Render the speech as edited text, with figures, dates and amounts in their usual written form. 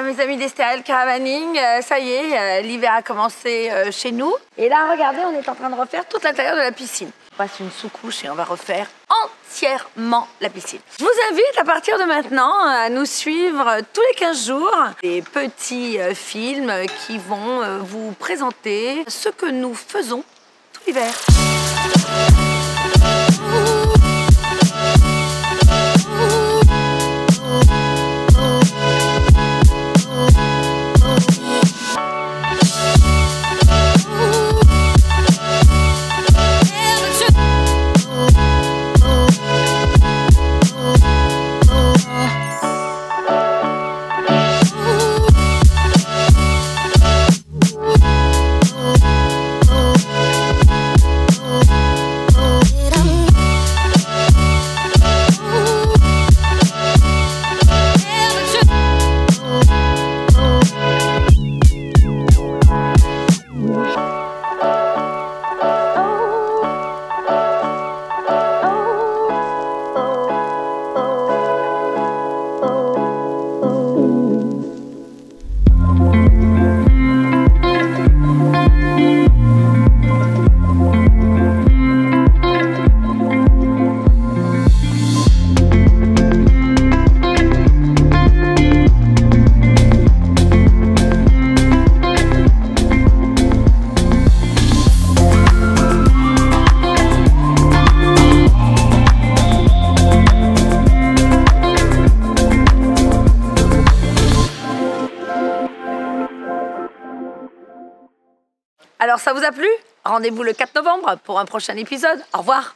mes amis d'STL Caravaning, ça y est, l'hiver a commencé chez nous. Et là, regardez, on est en train de refaire tout l'intérieur de la piscine. On passe une sous-couche et on va refaire entièrement la piscine. Je vous invite à partir de maintenant à nous suivre tous les 15 jours. Des petits films qui vont vous présenter ce que nous faisons tout l'hiver. Alors ça vous a plu? Rendez-vous le 4 novembre pour un prochain épisode. Au revoir.